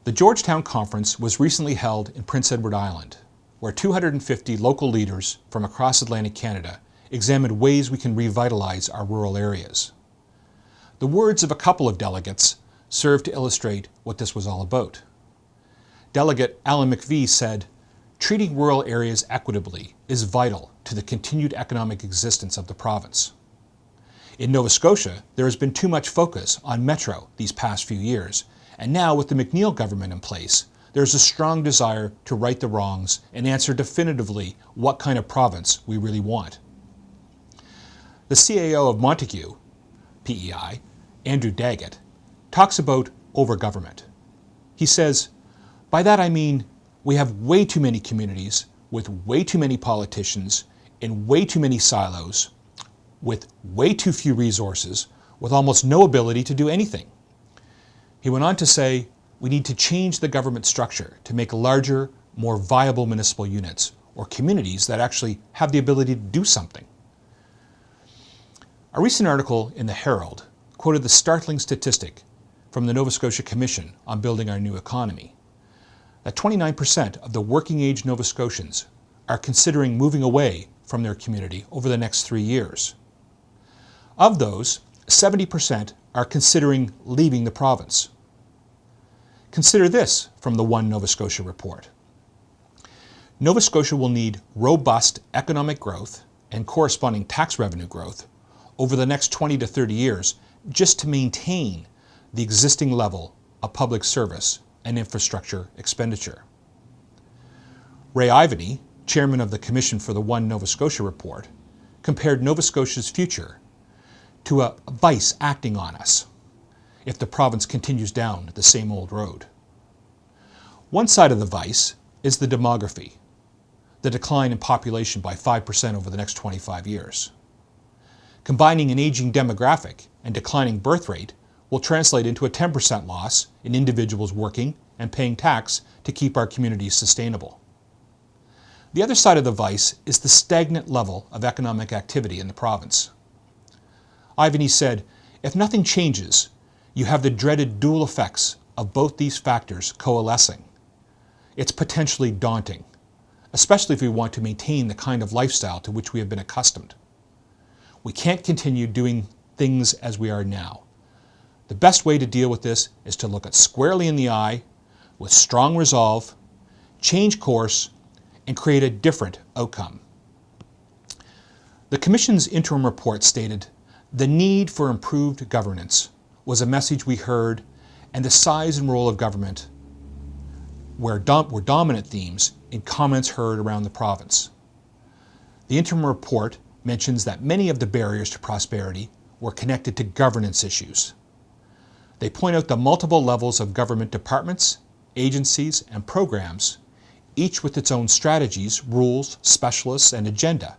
The Georgetown Conference was recently held in Prince Edward Island, where 250 local leaders from across Atlantic Canada examined ways we can revitalize our rural areas. The words of a couple of delegates served to illustrate what this was all about. Delegate Alan MacPhee said, "Treating rural areas equitably is vital to the continued economic existence of the province." In Nova Scotia, there has been too much focus on Metro these past few years, and now with the McNeil government in place, there is a strong desire to right the wrongs and answer definitively what kind of province we really want. The CAO of Montague, PEI, Andrew Daggett, talks about overgovernment. He says, "By that I mean we have way too many communities with way too many politicians in way too many silos, with way too few resources, with almost no ability to do anything." He went on to say, we need to change the government structure to make larger, more viable municipal units, or communities that actually have the ability to do something. A recent article in the Herald quoted the startling statistic from the Nova Scotia Commission on Building Our New Economy, that 29% of the working-age Nova Scotians are considering moving away from their community over the next 3 years. Of those, 70% are considering leaving the province. Consider this from the One Nova Scotia report. Nova Scotia will need robust economic growth and corresponding tax revenue growth over the next 20 to 30 years just to maintain the existing level of public service and infrastructure expenditure. Ray Ivany, chairman of the Commission for the One Nova Scotia report, compared Nova Scotia's future to a vice acting on us if the province continues down the same old road. One side of the vice is the demography, the decline in population by 5% over the next 25 years. Combining an aging demographic and declining birth rate will translate into a 10% loss in individuals working and paying tax to keep our communities sustainable. The other side of the vice is the stagnant level of economic activity in the province. Ivany said, if nothing changes, you have the dreaded dual effects of both these factors coalescing. It's potentially daunting, especially if we want to maintain the kind of lifestyle to which we have been accustomed. We can't continue doing things as we are now. The best way to deal with this is to look it squarely in the eye, with strong resolve, change course, and create a different outcome. The Commission's interim report stated, the need for improved governance was a message we heard, and the size and role of government were dominant themes in comments heard around the province. The interim report mentions that many of the barriers to prosperity were connected to governance issues. They point out the multiple levels of government departments, agencies, and programs, each with its own strategies, rules, specialists, and agenda,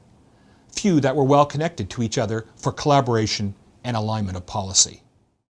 few that were well connected to each other for collaboration and alignment of policy.